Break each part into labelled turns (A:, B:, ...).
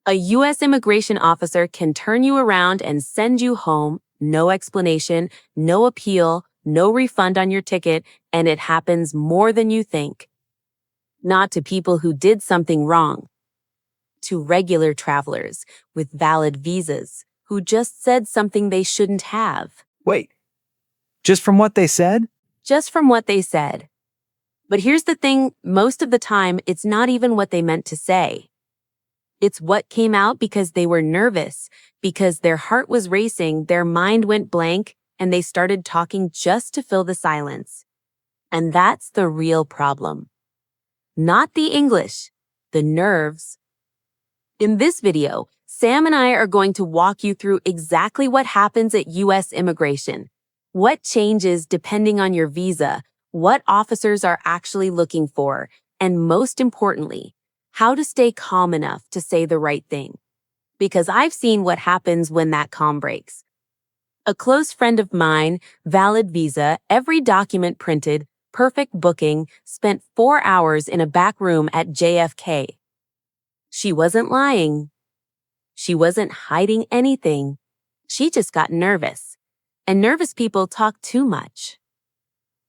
A: A U.S. immigration officer can turn you around and send you home, no explanation, no appeal, no refund on your ticket, and it happens more than you think. Not to people who did something wrong. To regular travelers with valid visas who just said something they shouldn't have.
B: Wait, just from what they said?
A: Just from what they said. But here's the thing, most of the time, it's not even what they meant to say. It's what came out because they were nervous, because their heart was racing, their mind went blank, and they started talking just to fill the silence. And that's the real problem. Not the English, the nerves. In this video, Sam and I are going to walk you through exactly what happens at U.S. immigration, what changes depending on your visa, what officers are actually looking for, and most importantly, how to stay calm enough to say the right thing. Because I've seen what happens when that calm breaks. A close friend of mine, valid visa, every document printed, perfect booking, spent 4 hours in a back room at JFK. She wasn't lying. She wasn't hiding anything. She just got nervous. And nervous people talk too much.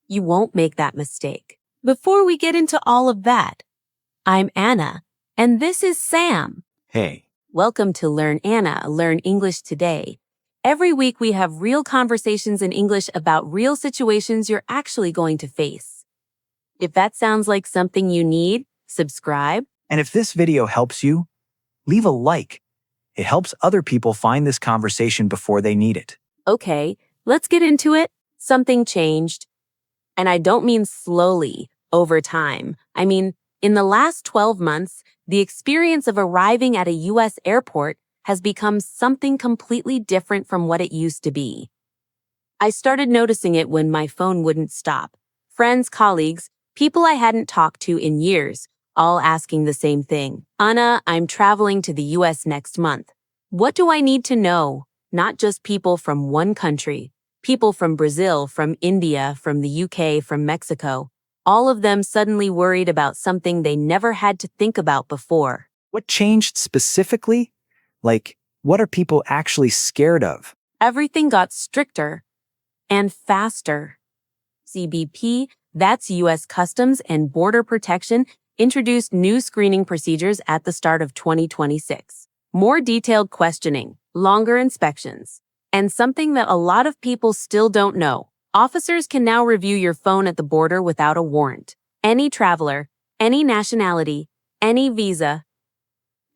A: You won't make that mistake. Before we get into all of that, I'm Anna, and this is Sam.
B: Hey.
A: Welcome to Learn Anna, Learn English Today. Every week we have real conversations in English about real situations you're actually going to face. If that sounds like something you need, subscribe.
B: And if this video helps you, leave a like. It helps other people find this conversation before they need it.
A: Okay, let's get into it. Something changed. And I don't mean slowly, over time. I mean, in the last 12 months, the experience of arriving at a U.S. airport has become something completely different from what it used to be. I started noticing it when my phone wouldn't stop. Friends, colleagues, people I hadn't talked to in years, all asking the same thing. Anna, I'm traveling to the U.S. next month. What do I need to know? Not just people from one country. People from Brazil, from India, from the UK, from Mexico. All of them suddenly worried about something they never had to think about before.
B: What changed specifically? Like, what are people actually scared of?
A: Everything got stricter and faster. CBP, that's U.S. Customs and Border Protection, introduced new screening procedures at the start of 2026. More detailed questioning, longer inspections, and something that a lot of people still don't know. Officers can now review your phone at the border without a warrant. Any traveler, any nationality, any visa.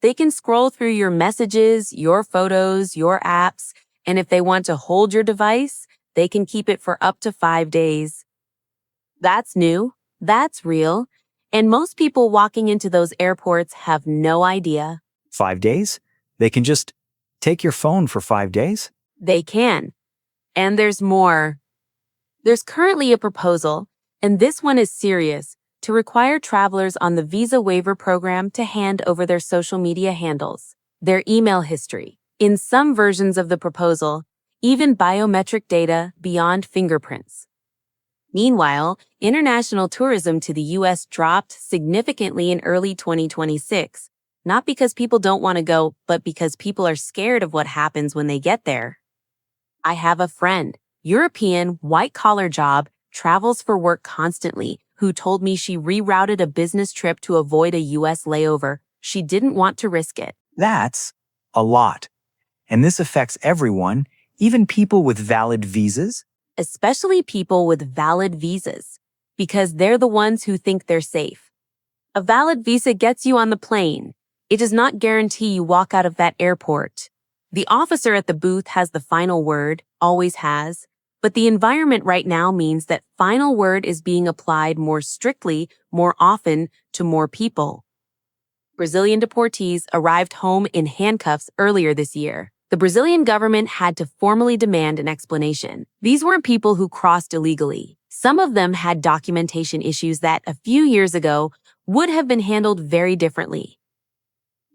A: They can scroll through your messages, your photos, your apps, and if they want to hold your device, they can keep it for up to 5 days. That's new. That's real. And most people walking into those airports have no idea.
B: 5 days? They can just take your phone for 5 days?
A: They can. And there's more. There's currently a proposal, and this one is serious, to require travelers on the visa waiver program to hand over their social media handles, their email history. In some versions of the proposal, even biometric data beyond fingerprints. Meanwhile, international tourism to the U.S. dropped significantly in early 2026, not because people don't want to go, but because people are scared of what happens when they get there. I have a friend, European, white-collar job, travels for work constantly, who told me she rerouted a business trip to avoid a U.S. layover. She didn't want to risk it.
B: That's a lot. And this affects everyone, even people with valid visas?
A: Especially people with valid visas, because they're the ones who think they're safe. A valid visa gets you on the plane. It does not guarantee you walk out of that airport. The officer at the booth has the final word, always has, but the environment right now means that final word is being applied more strictly, more often, to more people. Brazilian deportees arrived home in handcuffs earlier this year. The Brazilian government had to formally demand an explanation. These weren't people who crossed illegally. Some of them had documentation issues that, a few years ago, would have been handled very differently.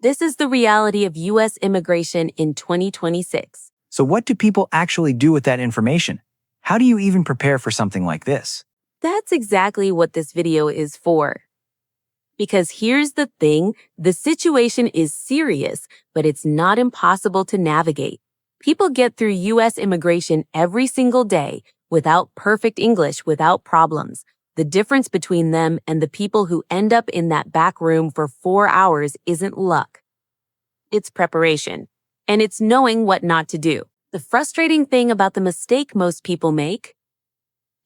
A: This is the reality of U.S. immigration in 2026.
B: So what do people actually do with that information? How do you even prepare for something like this?
A: That's exactly what this video is for. Because here's the thing, the situation is serious, but it's not impossible to navigate. People get through U.S. immigration every single day without perfect English, without problems. The difference between them and the people who end up in that back room for 4 hours isn't luck. It's preparation. And it's knowing what not to do. The frustrating thing about the mistake most people make,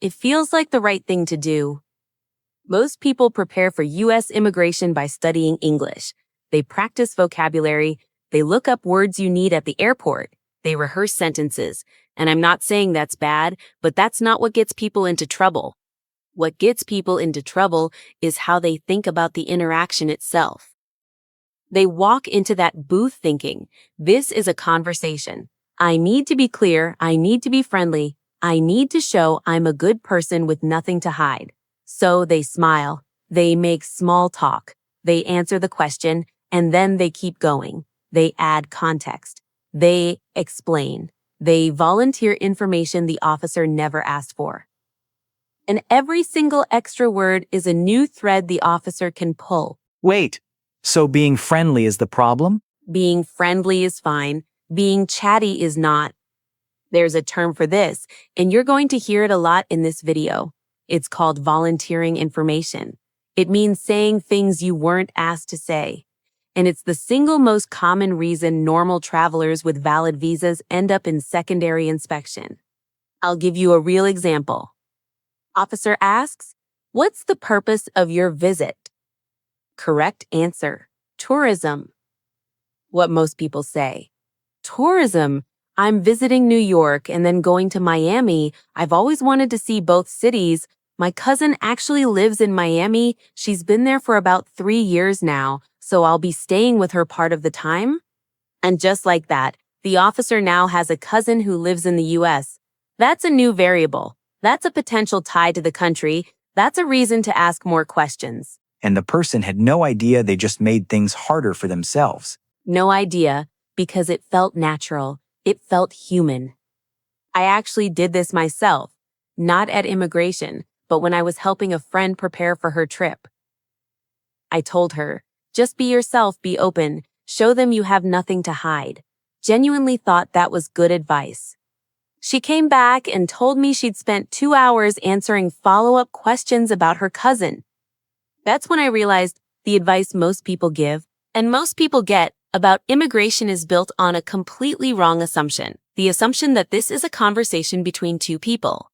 A: it feels like the right thing to do. Most people prepare for U.S. immigration by studying English. They practice vocabulary. They look up words you need at the airport. They rehearse sentences. And I'm not saying that's bad, but that's not what gets people into trouble. What gets people into trouble is how they think about the interaction itself. They walk into that booth thinking, this is a conversation. I need to be clear. I need to be friendly. I need to show I'm a good person with nothing to hide. So they smile. They make small talk. They answer the question, and then they keep going. They add context. They explain. They volunteer information the officer never asked for. And every single extra word is a new thread the officer can pull.
B: Wait, so being friendly is the problem?
A: Being friendly is fine. Being chatty is not. There's a term for this, and you're going to hear it a lot in this video. It's called volunteering information. It means saying things you weren't asked to say. And it's the single most common reason normal travelers with valid visas end up in secondary inspection. I'll give you a real example. Officer asks, "What's the purpose of your visit?" Correct answer, tourism. What most people say. Tourism. I'm visiting New York and then going to Miami. I've always wanted to see both cities. My cousin actually lives in Miami. She's been there for about 3 years now, so I'll be staying with her part of the time. And just like that, the officer now has a cousin who lives in the U.S. That's a new variable. That's a potential tie to the country. That's a reason to ask more questions.
B: And the person had no idea they just made things harder for themselves.
A: No idea, because it felt natural. It felt human. I actually did this myself, not at immigration, but when I was helping a friend prepare for her trip. I told her, just be yourself, be open, show them you have nothing to hide. Genuinely thought that was good advice. She came back and told me she'd spent 2 hours answering follow-up questions about her cousin. That's when I realized the advice most people give, and most people get, about immigration is built on a completely wrong assumption. The assumption that this is a conversation between two people.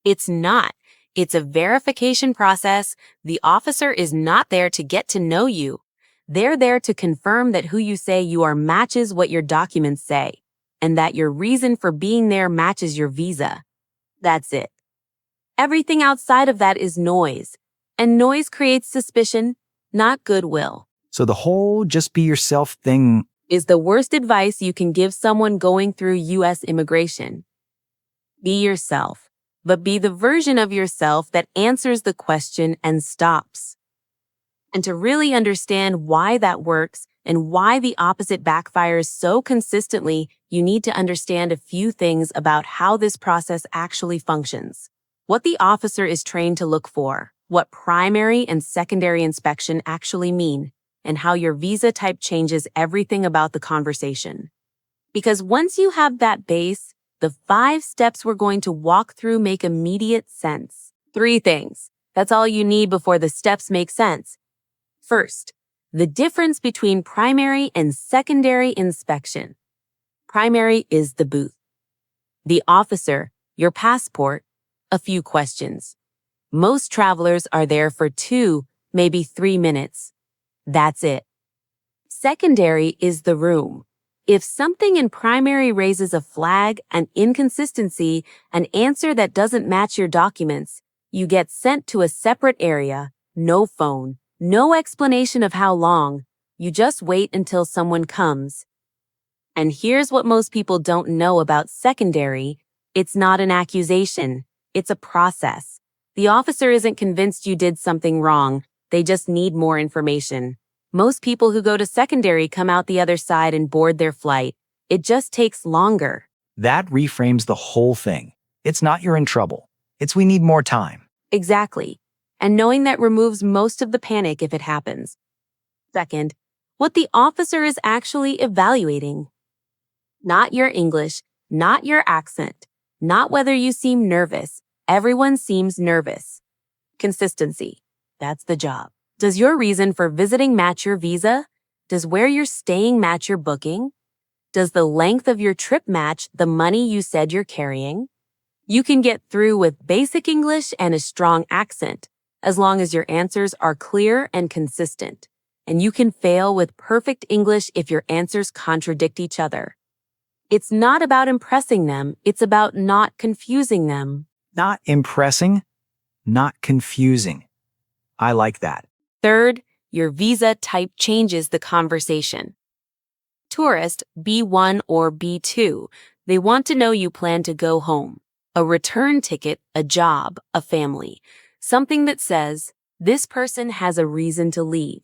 A: It's not. It's a verification process. The officer is not there to get to know you. They're there to confirm that who you say you are matches what your documents say, and that your reason for being there matches your visa. That's it. Everything outside of that is noise, and noise creates suspicion, not goodwill.
B: So the whole just be yourself thing
A: Is the worst advice you can give someone going through U.S. immigration. Be yourself, but be the version of yourself that answers the question and stops. And to really understand why that works and why the opposite backfires so consistently, you need to understand a few things about how this process actually functions. What the officer is trained to look for, what primary and secondary inspection actually mean, and how your visa type changes everything about the conversation. Because once you have that base, the 5 steps we're going to walk through make immediate sense. 3 things. That's all you need before the steps make sense. First, the difference between primary and secondary inspection. Primary is the booth. The officer, your passport, a few questions. Most travelers are there for 2, maybe 3 minutes. That's it. Secondary is the room. If something in primary raises a flag, an inconsistency, an answer that doesn't match your documents, you get sent to a separate area, no phone, no explanation of how long. You just wait until someone comes. And here's what most people don't know about secondary. It's not an accusation. It's a process. The officer isn't convinced you did something wrong. They just need more information. Most people who go to secondary come out the other side and board their flight. It just takes longer.
B: that reframes the whole thing. It's not you're in trouble. It's we need more time.
A: Exactly. and knowing that removes most of the panic if it happens. Second, what the officer is actually evaluating. Not your English, not your accent, not whether you seem nervous. Everyone seems nervous. Consistency. That's the job. Does your reason for visiting match your visa? Does where you're staying match your booking? Does the length of your trip match the money you said you're carrying? You can get through with basic English and a strong accent, as long as your answers are clear and consistent. And you can fail with perfect English if your answers contradict each other. It's not about impressing them, it's about not confusing them.
B: Not impressing, not confusing. I like that.
A: Third, your visa type changes the conversation. Tourist, B1 or B2, they want to know you plan to go home. A return ticket, a job, a family. Something that says, this person has a reason to leave.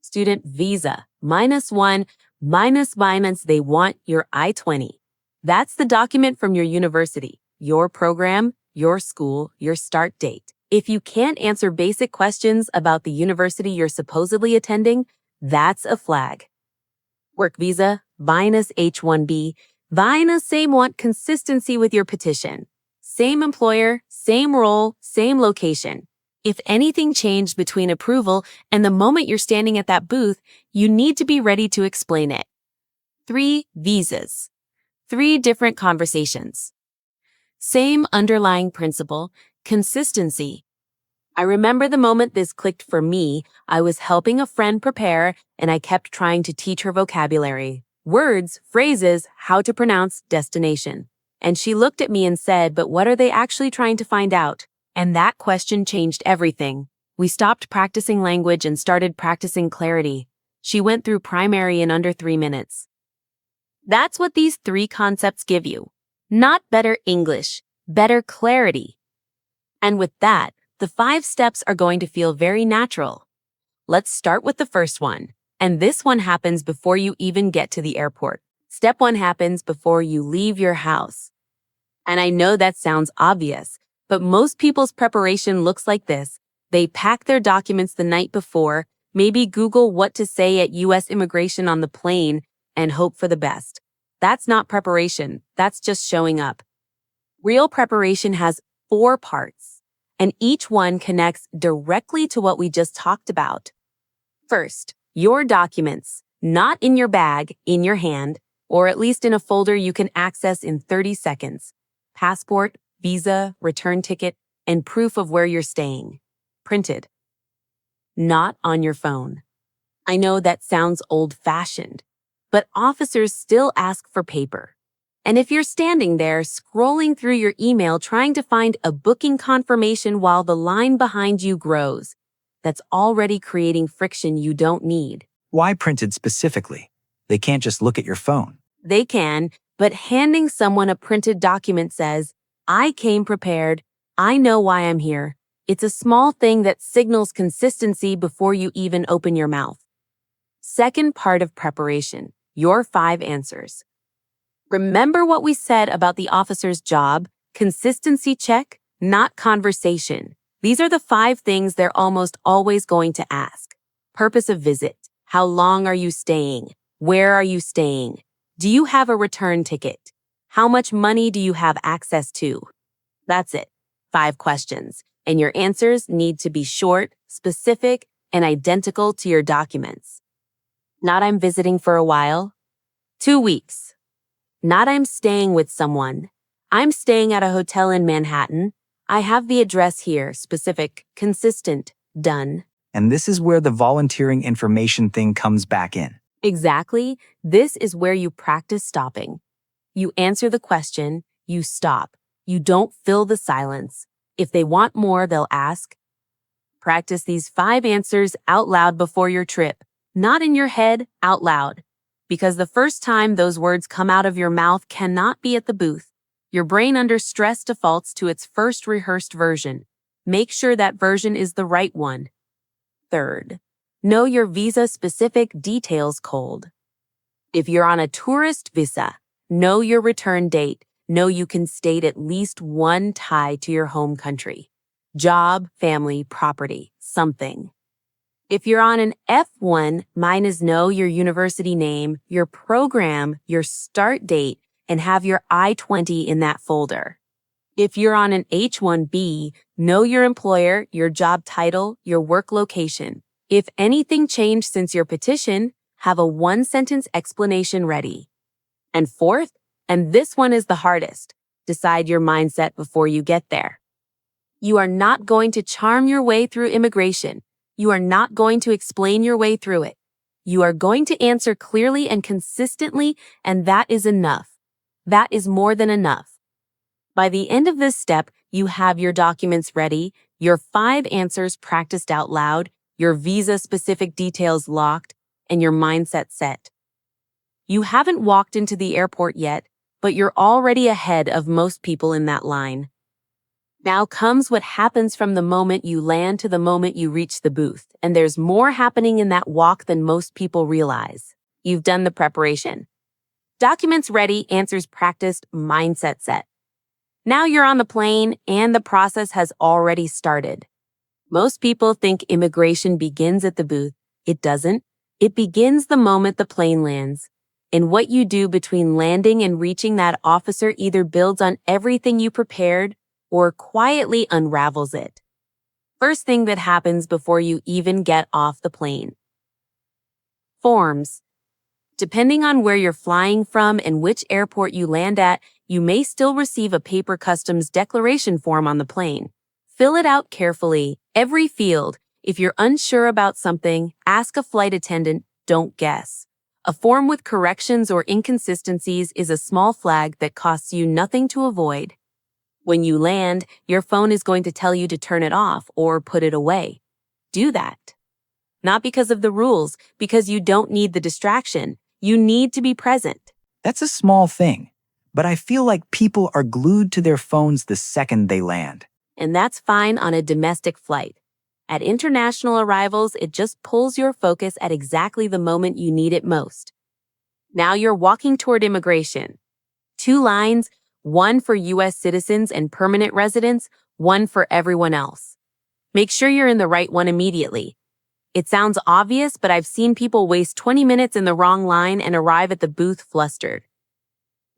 A: Student visa, -1, minus, they want your I-20. That's the document from your university, your program, your school, your start date. If you can't answer basic questions about the university you're supposedly attending, that's a flag. Work visa, -H-1B, same want consistency with your petition. Same employer, same role, same location. If anything changed between approval and the moment you're standing at that booth, you need to be ready to explain it. 3 visas. 3 different conversations. Same underlying principle, consistency. I remember the moment this clicked for me. I was helping a friend prepare, and I kept trying to teach her vocabulary. Words, phrases, how to pronounce destination. And she looked at me and said, but what are they actually trying to find out? And that question changed everything. We stopped practicing language and started practicing clarity. She went through primary in under 3 minutes. That's what these 3 concepts give you. Not better English, better clarity. And with that, the 5 steps are going to feel very natural. Let's start with the first one. And this one happens before you even get to the airport. Step 1 happens before you leave your house. And I know that sounds obvious, but most people's preparation looks like this. They pack their documents the night before, maybe Google what to say at US immigration on the plane, and hope for the best. That's not preparation, that's just showing up. Real preparation has 4 parts, and each one connects directly to what we just talked about. First, your documents, not in your bag, in your hand, or at least in a folder you can access in 30 seconds. Passport, visa, return ticket, and proof of where you're staying. Printed. Not on your phone. I know that sounds old-fashioned, but officers still ask for paper. And if you're standing there scrolling through your email trying to find a booking confirmation while the line behind you grows, that's already creating friction you don't need.
B: Why printed specifically? They can't just look at your phone.
A: They can, but handing someone a printed document says, I came prepared, I know why I'm here. It's a small thing that signals consistency before you even open your mouth. Second part of preparation, your 5 answers. Remember what we said about the officer's job? Consistency check, not conversation. These are the 5 things they're almost always going to ask. Purpose of visit. How long are you staying? Where are you staying? Do you have a return ticket? How much money do you have access to? That's it. 5 questions. And your answers need to be short, specific, and identical to your documents. Not I'm visiting for a while. 2 weeks. Not I'm staying with someone. I'm staying at a hotel in Manhattan. I have the address here, specific, consistent, done.
B: And this is where the volunteering information thing comes back in.
A: Exactly. This is where you practice stopping. You answer the question, you stop. You don't fill the silence. If they want more, they'll ask. Practice these 5 answers out loud before your trip. Not in your head, out loud. Because the first time those words come out of your mouth cannot be at the booth. Your brain under stress defaults to its first rehearsed version. Make sure that version is the right one. Third, know your visa-specific details cold. If you're on a tourist visa, know your return date. Know you can state at least one tie to your home country. Job, family, property, something. If you're on an F1, mine is know your university name, your program, your start date, and have your I-20 in that folder. If you're on an H-1B, know your employer, your job title, your work location. If anything changed since your petition, have a one-sentence explanation ready. And fourth, and this one is the hardest, decide your mindset before you get there. You are not going to charm your way through immigration. You are not going to explain your way through it. You are going to answer clearly and consistently, and that is enough. That is more than enough. By the end of this step, you have your documents ready, your 5 answers practiced out loud, your visa-specific details locked, and your mindset set. You haven't walked into the airport yet, but you're already ahead of most people in that line. Now comes what happens from the moment you land to the moment you reach the booth, and there's more happening in that walk than most people realize. You've done the preparation. Documents ready, answers practiced, mindset set. Now you're on the plane, and the process has already started. Most people think immigration begins at the booth. It doesn't. It begins the moment the plane lands. And what you do between landing and reaching that officer either builds on everything you prepared or quietly unravels it. First thing that happens before you even get off the plane. Forms. Depending on where you're flying from and which airport you land at, you may still receive a paper customs declaration form on the plane. Fill it out carefully, every field. If you're unsure about something, ask a flight attendant, don't guess. A form with corrections or inconsistencies is a small flag that costs you nothing to avoid. When you land, your phone is going to tell you to turn it off or put it away. Do that. Not because of the rules, because you don't need the distraction. You need to be present.
B: That's a small thing, but I feel like people are glued to their phones the second they land.
A: And that's fine on a domestic flight. At international arrivals, it just pulls your focus at exactly the moment you need it most. Now you're walking toward immigration. 2 lines, one for U.S. citizens and permanent residents, one for everyone else. Make sure you're in the right one immediately. It sounds obvious, but I've seen people waste 20 minutes in the wrong line and arrive at the booth flustered.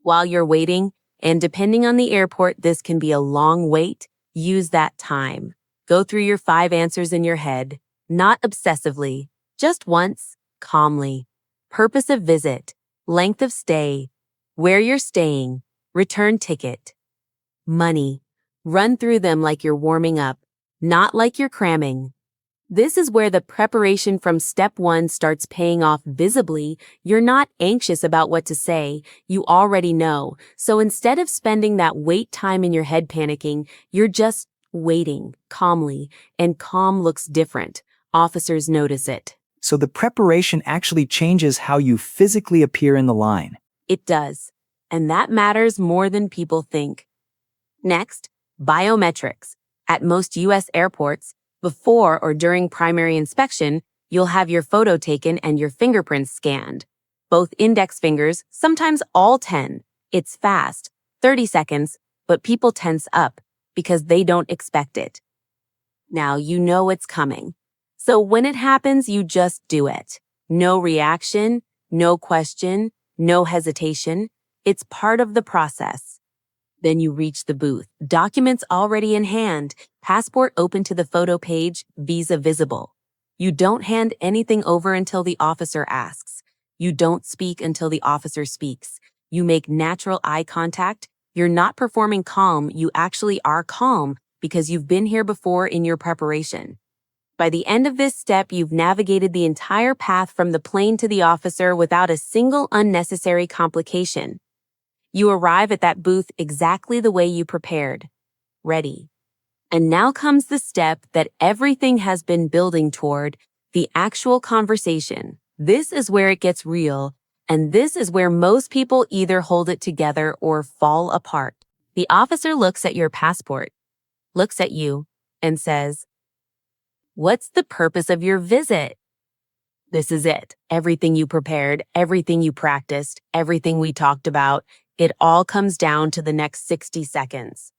A: While you're waiting, and depending on the airport, this can be a long wait, use that time. Go through your 5 answers in your head, not obsessively, just once, calmly. Purpose of visit, length of stay, where you're staying, return ticket, money. Run through them like you're warming up, not like you're cramming. This is where the preparation from step 1 starts paying off visibly. You're not anxious about what to say. You already know. So instead of spending that wait time in your head panicking, you're just waiting calmly. And calm looks different. Officers notice it.
B: So the preparation actually changes how you physically appear in the line.
A: It does. And that matters more than people think. Next, biometrics. At most U.S. airports, before or during primary inspection, you'll have your photo taken and your fingerprints scanned. Both index fingers, sometimes all 10. It's fast, 30 seconds, but people tense up because they don't expect it. Now you know it's coming. So when it happens, you just do it. No reaction, no question, no hesitation. It's part of the process. Then you reach the booth. Documents already in hand. Passport open to the photo page, visa visible. You don't hand anything over until the officer asks. You don't speak until the officer speaks. You make natural eye contact. You're not performing calm. You actually are calm because you've been here before in your preparation. By the end of this step, you've navigated the entire path from the plane to the officer without a single unnecessary complication. You arrive at that booth exactly the way you prepared, ready. And now comes the step that everything has been building toward, the actual conversation. This is where it gets real, and this is where most people either hold it together or fall apart. The officer looks at your passport, looks at you, and says, "What's the purpose of your visit?" This is it. Everything you prepared, everything you practiced, everything we talked about, it all comes down to the next 60 seconds.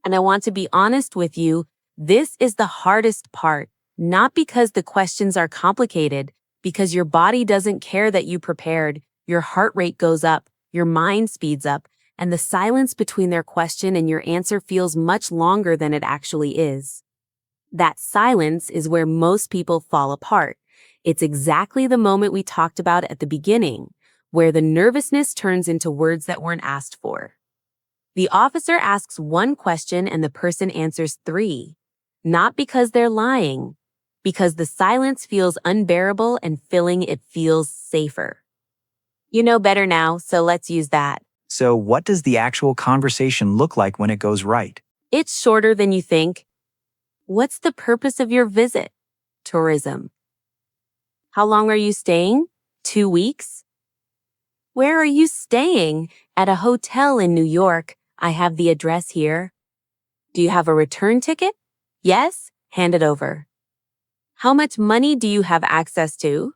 A: And I want to be honest with you, This is the hardest part, not because the questions are complicated, because your body doesn't care that you prepared, your heart rate goes up, your mind speeds up, and the silence between their question and your answer feels much longer than it actually is. That silence is where most people fall apart. It's exactly the moment we talked about at the beginning, where the nervousness turns into words that weren't asked for. The officer asks one question and the person answers three. Not because they're lying, because the silence feels unbearable and filling it feels safer. You know better now, so let's use that.
B: So, what does the actual conversation look like when it goes right?
A: It's shorter than you think. What's the purpose of your visit? Tourism. How long are you staying? 2 weeks? Where are you staying? At a hotel in New York. I have the address here. Do you have a return ticket? Yes? Hand it over. How much money do you have access to?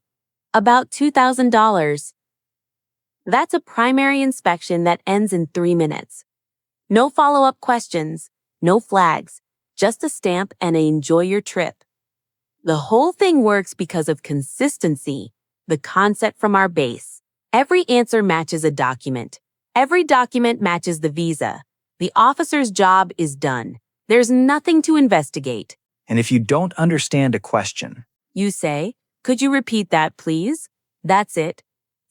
A: About $2,000. That's a primary inspection that ends in 3 minutes. No follow-up questions, no flags, just a stamp and a enjoy your trip. The whole thing works because of consistency, the concept from our base. Every answer matches a document. Every document matches the visa. The officer's job is done. There's nothing to investigate.
B: And if you don't understand a question,
A: You say, could you repeat that, please? That's it.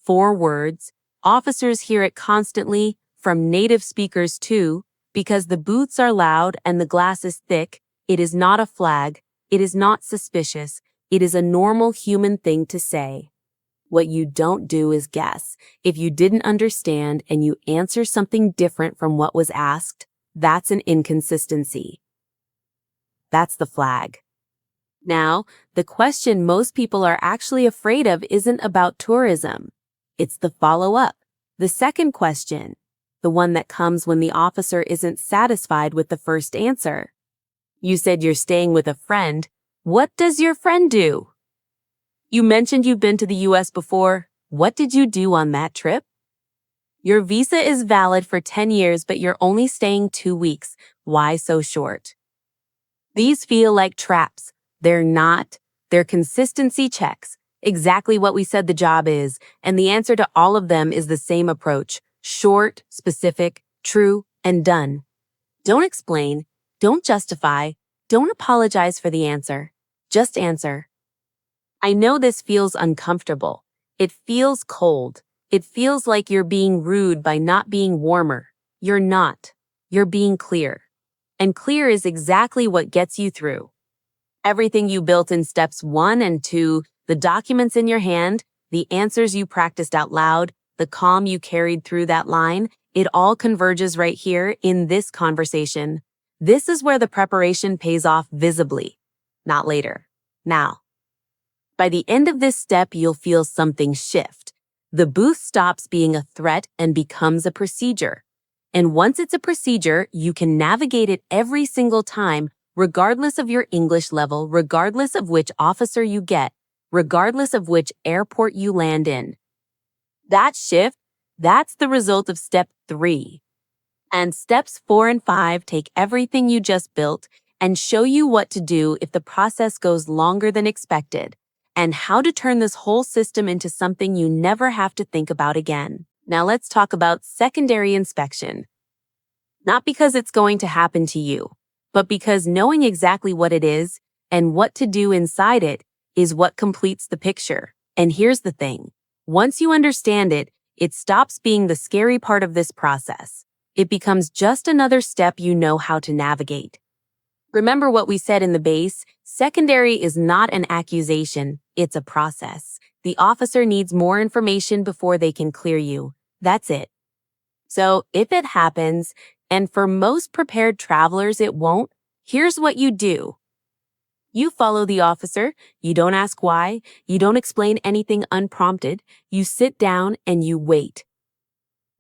A: 4 words. Officers hear it constantly, from native speakers too, because the booths are loud and the glass is thick. It is not a flag. It is not suspicious. It is a normal human thing to say. What you don't do is guess. If you didn't understand and you answer something different from what was asked, that's an inconsistency. That's the flag. Now, the question most people are actually afraid of isn't about tourism. It's the follow-up. The second question, the one that comes when the officer isn't satisfied with the first answer. You said you're staying with a friend. What does your friend do? You mentioned you've been to the US before. What did you do on that trip? Your visa is valid for 10 years, but you're only staying 2 weeks. Why so short? These feel like traps. They're not. They're consistency checks. Exactly what we said the job is, and the answer to all of them is the same approach. Short, specific, true, and done. Don't explain. Don't justify. Don't apologize for the answer. Just answer. I know this feels uncomfortable. It feels cold. It feels like you're being rude by not being warmer. You're not. You're being clear. And clear is exactly what gets you through. Everything you built in steps 1 and 2, the documents in your hand, the answers you practiced out loud, the calm you carried through that line, it all converges right here in this conversation. This is where the preparation pays off visibly, not later. Now. By the end of this step, you'll feel something shift. The booth stops being a threat and becomes a procedure. And once it's a procedure, you can navigate it every single time, regardless of your English level, regardless of which officer you get, regardless of which airport you land in. That shift, that's the result of step 3. And steps 4 and 5 take everything you just built and show you what to do if the process goes longer than expected, and how to turn this whole system into something you never have to think about again. Now let's talk about secondary inspection. Not because it's going to happen to you, but because knowing exactly what it is and what to do inside it is what completes the picture. And here's the thing. Once you understand it, it stops being the scary part of this process. It becomes just another step you know how to navigate. Remember what we said in the base? Secondary is not an accusation, it's a process. The officer needs more information before they can clear you. That's it. So if it happens, and for most prepared travelers it won't, here's what you do. You follow the officer, you don't ask why, you don't explain anything unprompted, you sit down and you wait.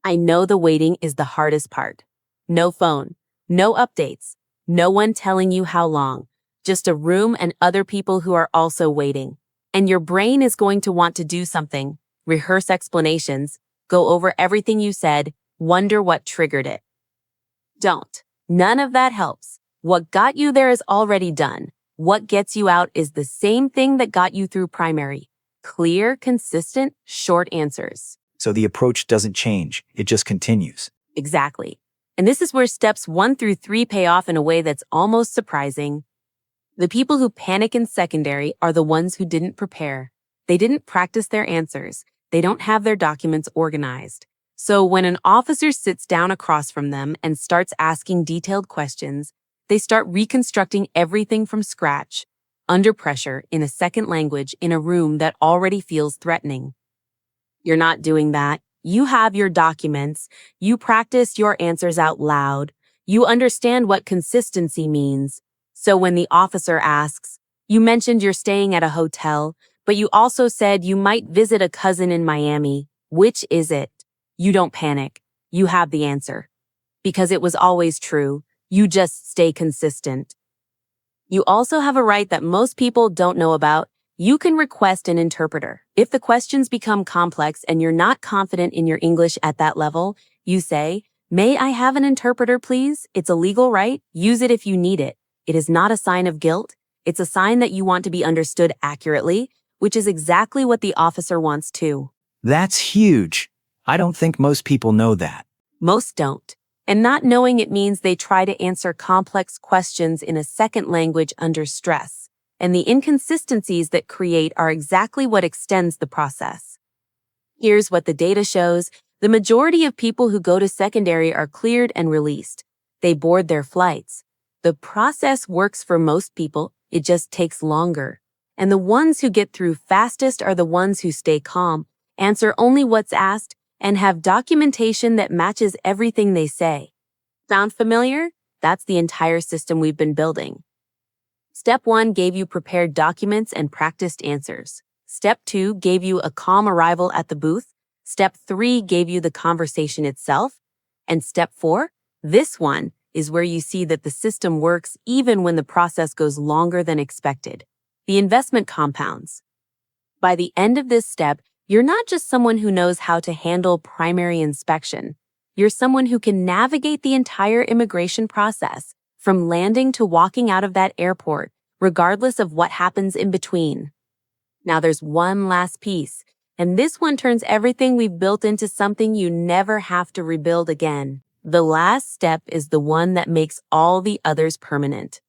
A: I know the waiting is the hardest part. No phone, no updates, no one telling you how long, just a room and other people who are also waiting. And your brain is going to want to do something, rehearse explanations, go over everything you said, wonder what triggered it. Don't. None of that helps. What got you there is already done. What gets you out is the same thing that got you through primary. Clear, consistent, short answers.
B: So the approach doesn't change, it just continues.
A: Exactly. And this is where steps 1 through 3 pay off in a way that's almost surprising. The people who panic in secondary are the ones who didn't prepare. They didn't practice their answers. They don't have their documents organized. So when an officer sits down across from them and starts asking detailed questions, they start reconstructing everything from scratch, under pressure, in a second language, in a room that already feels threatening. You're not doing that. You have your documents. You practiced your answers out loud. You understand what consistency means. So when the officer asks, you mentioned you're staying at a hotel, but you also said you might visit a cousin in Miami. Which is it? You don't panic. You have the answer. Because it was always true. You just stay consistent. You also have a right that most people don't know about. You can request an interpreter. If the questions become complex and you're not confident in your English at that level, you say, "May I have an interpreter, please?" It's a legal right. Use it if you need it. It is not a sign of guilt. It's a sign that you want to be understood accurately, which is exactly what the officer wants too.
B: That's huge. I don't think most people know that.
A: Most don't. And not knowing it means they try to answer complex questions in a second language under stress. And the inconsistencies that create are exactly what extends the process. Here's what the data shows. The majority of people who go to secondary are cleared and released. They board their flights. The process works for most people, it just takes longer. And the ones who get through fastest are the ones who stay calm, answer only what's asked, and have documentation that matches everything they say. Sound familiar? That's the entire system we've been building. Step 1 gave you prepared documents and practiced answers. Step 2 gave you a calm arrival at the booth. Step 3 gave you the conversation itself. And step 4, this one, is where you see that the system works even when the process goes longer than expected. The investment compounds. By the end of this step, you're not just someone who knows how to handle primary inspection. You're someone who can navigate the entire immigration process, from landing to walking out of that airport, regardless of what happens in between. Now there's one last piece, and this one turns everything we've built into something you never have to rebuild again. The last step is the one that makes all the others permanent.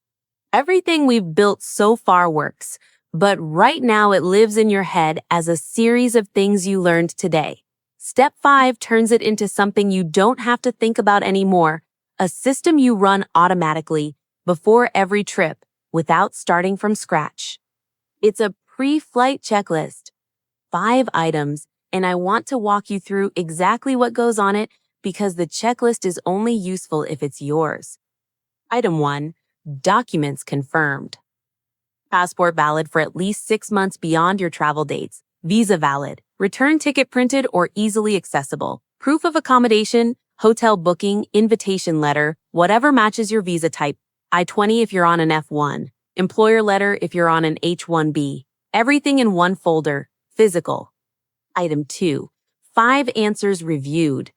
A: Everything we've built so far works, but right now it lives in your head as a series of things you learned today. Step 5 turns it into something you don't have to think about anymore, a system you run automatically before every trip without starting from scratch. It's a pre-flight checklist, 5 items, and I want to walk you through exactly what goes on it because the checklist is only useful if it's yours. Item 1, documents confirmed. Passport valid for at least 6 months beyond your travel dates. Visa valid. Return ticket printed or easily accessible. Proof of accommodation, hotel booking, invitation letter, whatever matches your visa type. I-20 if you're on an F1. Employer letter if you're on an H-1B. Everything in one folder. Physical. Item 2. 5 answers reviewed.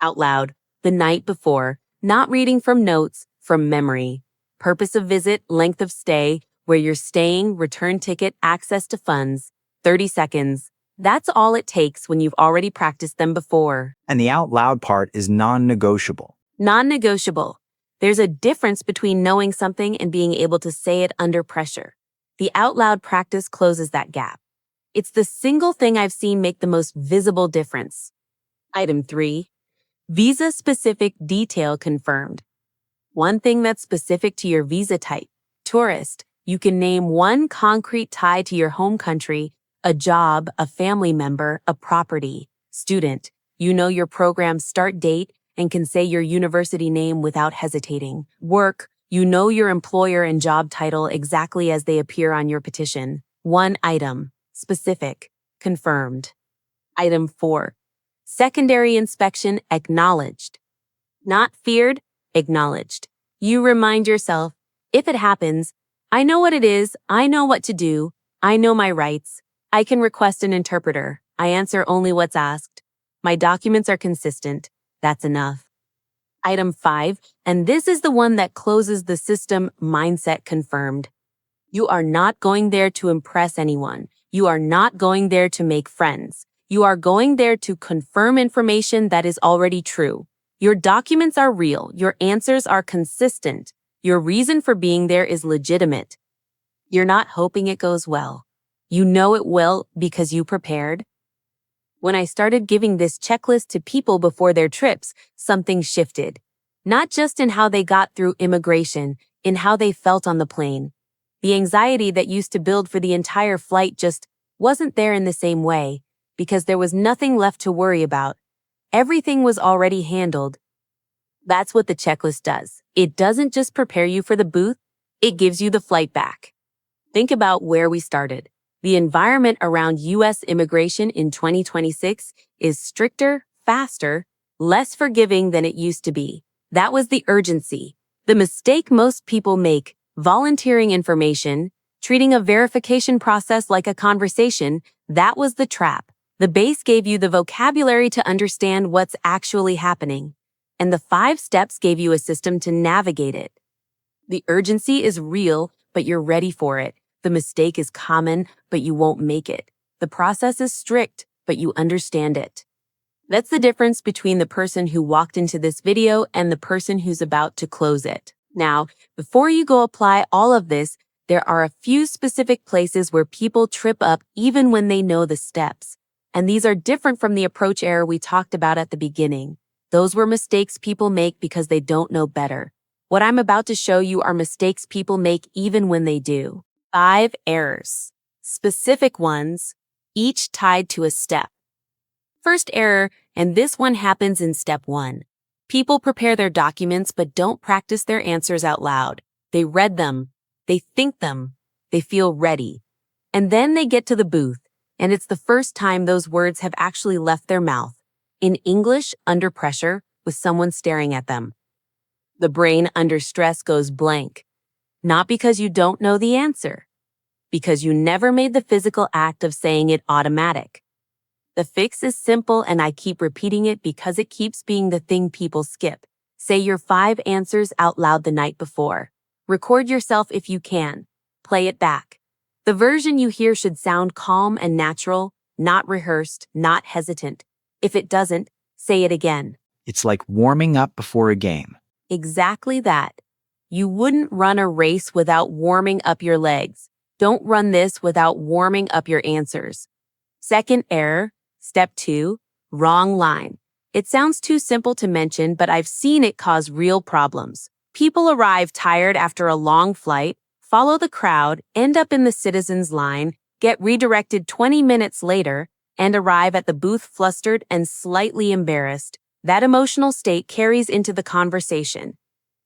A: Out loud. The night before. Not reading from notes, from memory. Purpose of visit, length of stay, where you're staying, return ticket, access to funds. 30 seconds. That's all it takes when you've already practiced them before.
B: And the out loud part is non-negotiable.
A: Non-negotiable. There's a difference between knowing something and being able to say it under pressure. The out loud practice closes that gap. It's the single thing I've seen make the most visible difference. Item 3. Visa-specific detail confirmed. One thing that's specific to your visa type. Tourist. You can name one concrete tie to your home country, a job, a family member, a property. Student. You know your program's start date and can say your university name without hesitating. Work. You know your employer and job title exactly as they appear on your petition. One item. Specific. Confirmed. Item 4. Secondary inspection acknowledged. Not feared, acknowledged. You remind yourself, if it happens, I know what it is, I know what to do, I know my rights, I can request an interpreter, I answer only what's asked, my documents are consistent, that's enough. Item 5, and this is the one that closes the system mindset confirmed. You are not going there to impress anyone. You are not going there to make friends. You are going there to confirm information that is already true. Your documents are real. Your answers are consistent. Your reason for being there is legitimate. You're not hoping it goes well. You know it will because you prepared. When I started giving this checklist to people before their trips, something shifted. Not just in how they got through immigration, in how they felt on the plane. The anxiety that used to build for the entire flight just wasn't there in the same way, because there was nothing left to worry about. Everything was already handled. That's what the checklist does. It doesn't just prepare you for the booth, it gives you the flight back. Think about where we started. The environment around U.S. immigration in 2026 is stricter, faster, less forgiving than it used to be. That was the urgency. The mistake most people make, volunteering information, treating a verification process like a conversation, that was the trap. The base gave you the vocabulary to understand what's actually happening, and the 5 steps gave you a system to navigate it. The urgency is real, but you're ready for it. The mistake is common, but you won't make it. The process is strict, but you understand it. That's the difference between the person who walked into this video and the person who's about to close it. Now, before you go apply all of this, there are a few specific places where people trip up even when they know the steps. And these are different from the approach error we talked about at the beginning. Those were mistakes people make because they don't know better. What I'm about to show you are mistakes people make even when they do. 5 errors. Specific ones, each tied to a step. First error, and this one happens in step 1. People prepare their documents but don't practice their answers out loud. They read them, they think them, they feel ready. And then they get to the booth, and it's the first time those words have actually left their mouth. In English, under pressure, with someone staring at them. The brain under stress goes blank. Not because you don't know the answer, because you never made the physical act of saying it automatic. The fix is simple, and I keep repeating it because it keeps being the thing people skip. Say your 5 answers out loud the night before. Record yourself if you can. Play it back. The version you hear should sound calm and natural, not rehearsed, not hesitant. If it doesn't, say it again.
B: It's like warming up before a game.
A: Exactly that. You wouldn't run a race without warming up your legs. Don't run this without warming up your answers. Second error, step 2, wrong line. It sounds too simple to mention, but I've seen it cause real problems. People arrive tired after a long flight, follow the crowd, end up in the citizens' line, get redirected 20 minutes later, and arrive at the booth flustered and slightly embarrassed. That emotional state carries into the conversation.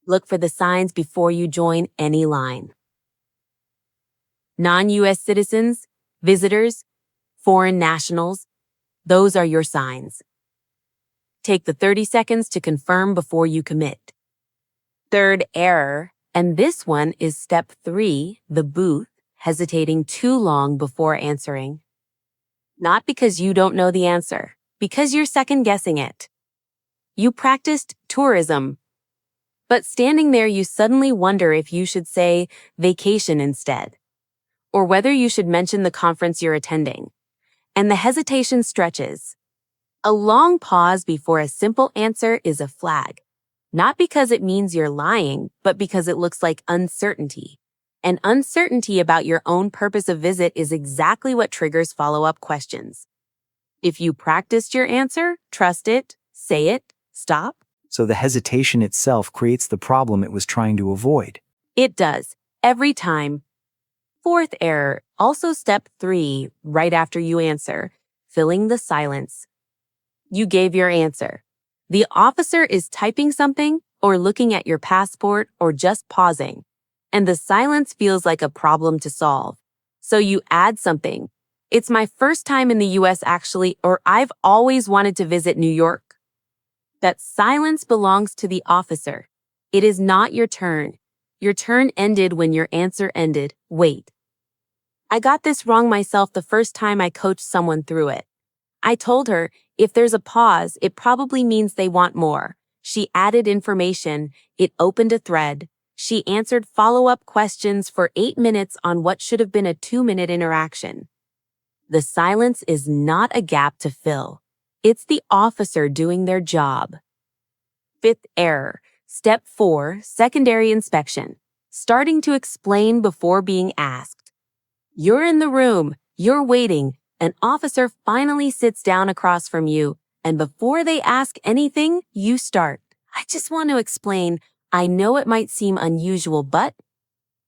A: Look for the signs before you join any line. Non-U.S. citizens, visitors, foreign nationals, those are your signs. Take the 30 seconds to confirm before you commit. Third error, and this one is step 3, the booth, hesitating too long before answering. Not because you don't know the answer, because you're second-guessing it. You practiced tourism, but standing there you suddenly wonder if you should say vacation instead, or whether you should mention the conference you're attending. And the hesitation stretches. A long pause before a simple answer is a flag, not because it means you're lying, but because it looks like uncertainty. And uncertainty about your own purpose of visit is exactly what triggers follow-up questions. If you practiced your answer, trust it, say it, stop.
B: So the hesitation itself creates the problem it was trying to avoid.
A: It does, every time. Fourth error, also step 3, right after you answer, filling the silence. You gave your answer. The officer is typing something, or looking at your passport, or just pausing. And the silence feels like a problem to solve. So you add something. It's my first time in the US actually, or I've always wanted to visit New York. That silence belongs to the officer. It is not your turn. Your turn ended when your answer ended. Wait. I got this wrong myself the first time I coached someone through it. I told her, if there's a pause, it probably means they want more. She added information. It opened a thread. She answered follow-up questions for 8 minutes on what should have been a 2-minute interaction. The silence is not a gap to fill. It's the officer doing their job. Fifth error. Step 4, secondary inspection. Starting to explain before being asked. You're in the room. You're waiting. An officer finally sits down across from you, and before they ask anything, you start. I just want to explain. I know it might seem unusual, but...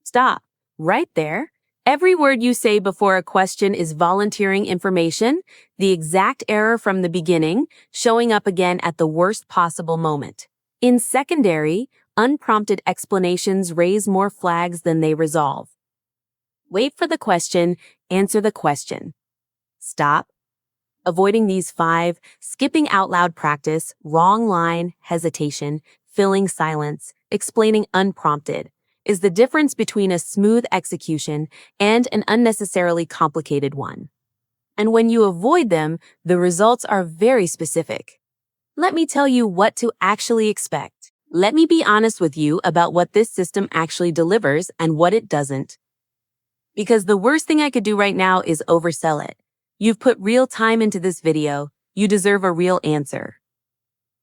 A: Stop. Right there. Every word you say before a question is volunteering information, the exact error from the beginning, showing up again at the worst possible moment. In secondary, unprompted explanations raise more flags than they resolve. Wait for the question, answer the question. Stop. Avoiding these 5, skipping out loud practice, wrong line, hesitation, filling silence, explaining unprompted, is the difference between a smooth execution and an unnecessarily complicated one. And when you avoid them, the results are very specific. Let me tell you what to actually expect. Let me be honest with you about what this system actually delivers and what it doesn't. Because the worst thing I could do right now is oversell it. You've put real time into this video. You deserve a real answer.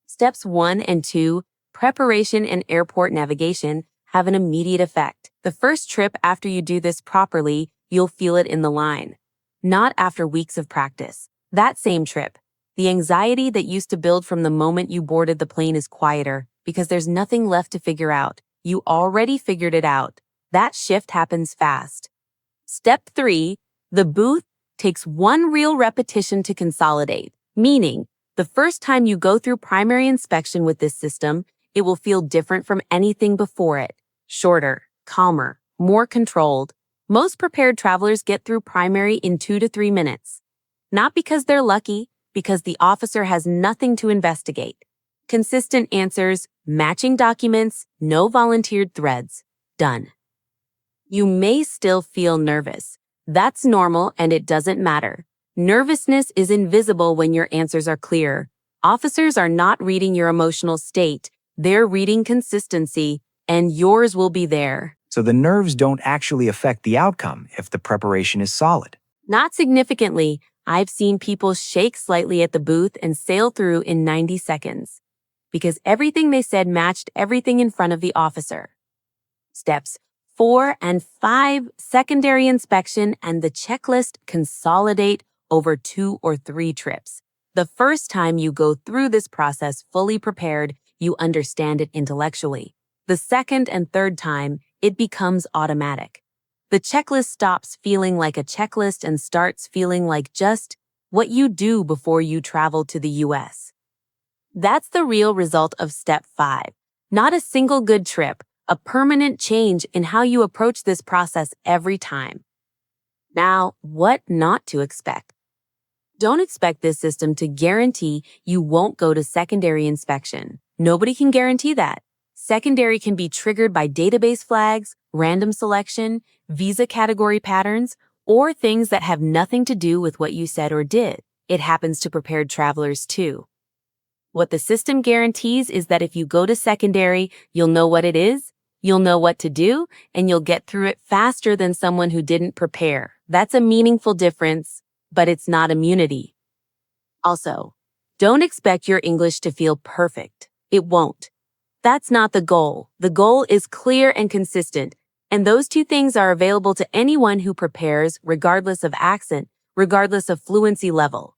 A: Steps 1 and 2, preparation and airport navigation, have an immediate effect. The first trip after you do this properly, you'll feel it in the line. Not after weeks of practice. That same trip, the anxiety that used to build from the moment you boarded the plane is quieter because there's nothing left to figure out. You already figured it out. That shift happens fast. Step 3, the booth takes 1 real repetition to consolidate, meaning the first time you go through primary inspection with this system, it will feel different from anything before it. Shorter, calmer, more controlled. Most prepared travelers get through primary in 2 to 3 minutes. Not because they're lucky, because the officer has nothing to investigate. Consistent answers, matching documents, no volunteered threads. Done. You may still feel nervous. That's normal and it doesn't matter. Nervousness is invisible when your answers are clear. Officers are not reading your emotional state. They're reading consistency, and yours will be there.
B: So the nerves don't actually affect the outcome if the preparation is solid.
A: Not significantly. I've seen people shake slightly at the booth and sail through in 90 seconds. Because everything they said matched everything in front of the officer. Steps 4 and 5, secondary inspection and the checklist consolidate over 2 or 3 trips. The first time you go through this process fully prepared, you understand it intellectually. The second and third time, it becomes automatic. The checklist stops feeling like a checklist and starts feeling like just what you do before you travel to the US. That's the real result of step 5. Not a single good trip, a permanent change in how you approach this process every time. Now, what not to expect? Don't expect this system to guarantee you won't go to secondary inspection. Nobody can guarantee that. Secondary can be triggered by database flags, random selection, visa category patterns, or things that have nothing to do with what you said or did. It happens to prepared travelers too. What the system guarantees is that if you go to secondary, you'll know what it is, you'll know what to do, and you'll get through it faster than someone who didn't prepare. That's a meaningful difference, but it's not immunity. Also, don't expect your English to feel perfect. It won't. That's not the goal. The goal is clear and consistent, and those 2 things are available to anyone who prepares, regardless of accent, regardless of fluency level.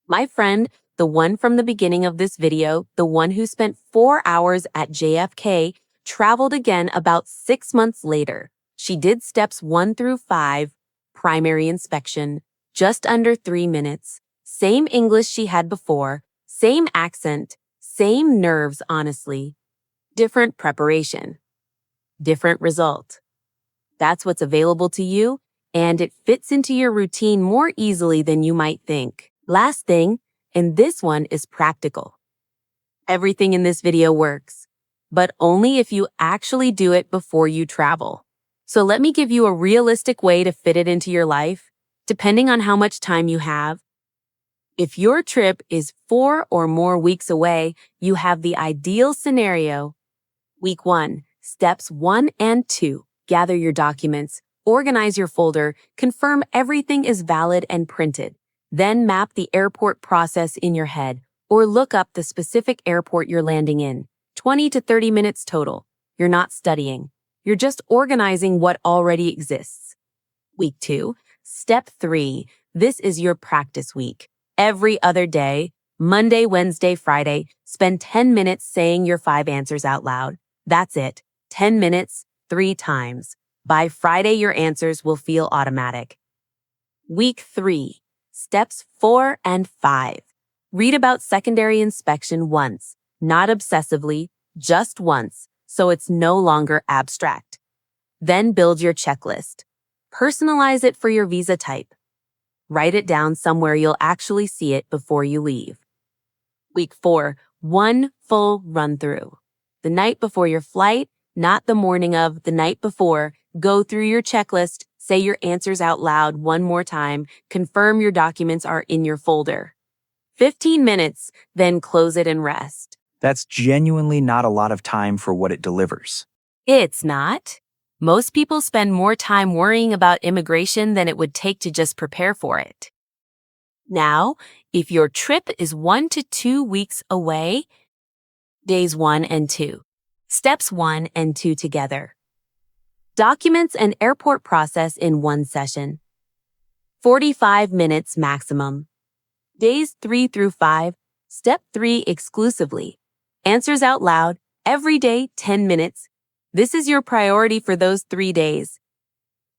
A: My friend, the one from the beginning of this video, the one who spent 4 hours at JFK, traveled again about 6 months later. She did steps 1 through 5, primary inspection, just under 3 minutes, same English she had before, same accent, same nerves, honestly. Different preparation, different result. That's what's available to you, and it fits into your routine more easily than you might think. Last thing, and this one is practical. Everything in this video works, but only if you actually do it before you travel. So let me give you a realistic way to fit it into your life, depending on how much time you have. If your trip is 4 or more weeks away, you have the ideal scenario. Week 1, steps 1 and 2. Gather your documents, organize your folder, confirm everything is valid and printed. Then map the airport process in your head or look up the specific airport you're landing in. 20 to 30 minutes total. You're not studying. You're just organizing what already exists. Week 2, step 3. This is your practice week. Every other day, Monday, Wednesday, Friday, spend 10 minutes saying your 5 answers out loud. That's it. 10 minutes, 3 times. By Friday, your answers will feel automatic. Week 3, steps 4 and 5. Read about secondary inspection once, not obsessively, just once, so it's no longer abstract. Then build your checklist. Personalize it for your visa type. Write it down somewhere you'll actually see it before you leave. Week 4, one full run-through. The night before your flight, not the morning of, the night before, go through your checklist, say your answers out loud one more time, confirm your documents are in your folder. 15 minutes, then close it and rest.
B: That's genuinely not a lot of time for what it delivers.
A: It's not. Most people spend more time worrying about immigration than it would take to just prepare for it. Now, if your trip is 1 to 2 weeks away, days 1 and 2. Steps 1 and 2 together. Documents and airport process in one session. 45 minutes maximum. Days 3 through 5. Step 3 exclusively. Answers out loud, every day 10 minutes. This is your priority for those 3 days.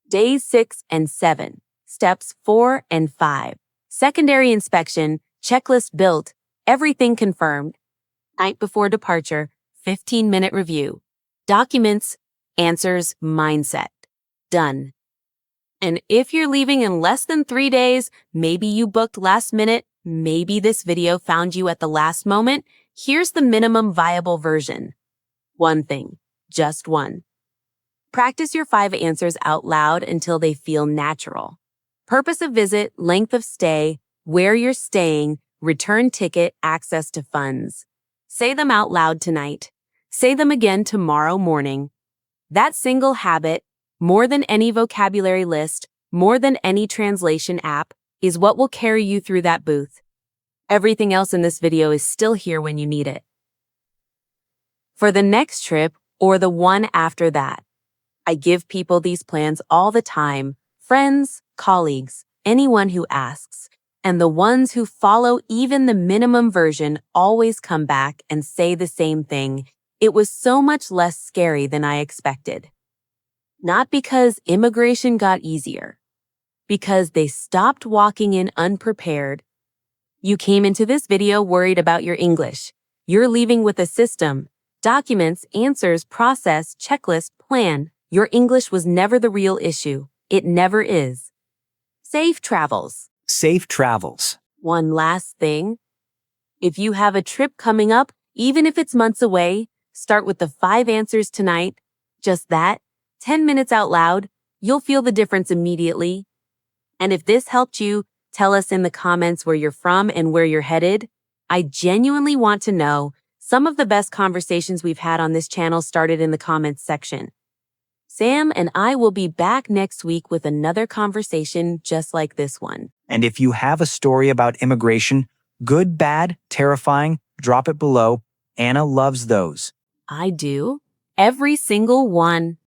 A: Days 6 and 7. Steps 4 and 5. Secondary inspection, checklist built, everything confirmed. Night before departure, 15-minute review. Documents, answers, mindset. Done. And if you're leaving in less than 3 days, maybe you booked last minute, maybe this video found you at the last moment, here's the minimum viable version. One thing. Just one. Practice your 5 answers out loud until they feel natural. Purpose of visit, length of stay, where you're staying, return ticket, access to funds. Say them out loud tonight. Say them again tomorrow morning. That single habit, more than any vocabulary list, more than any translation app, is what will carry you through that booth. Everything else in this video is still here when you need it. For the next trip, or the one after that. I give people these plans all the time, friends, colleagues, anyone who asks. And the ones who follow even the minimum version always come back and say the same thing. It was so much less scary than I expected. Not because immigration got easier, because they stopped walking in unprepared. You came into this video worried about your English. You're leaving with a system. Documents, answers, process, checklist, plan. Your English was never the real issue. It never is. Safe travels.
B: Safe travels.
A: One last thing. If you have a trip coming up, even if it's months away, start with the 5 answers tonight. Just that. 10 minutes out loud. You'll feel the difference immediately. And if this helped you, tell us in the comments where you're from and where you're headed. I genuinely want to know. Some of the best conversations we've had on this channel started in the comments section. Sam and I will be back next week with another conversation just like this one.
B: And if you have a story about immigration, good, bad, terrifying, drop it below. Anna loves those.
A: I do. Every single one.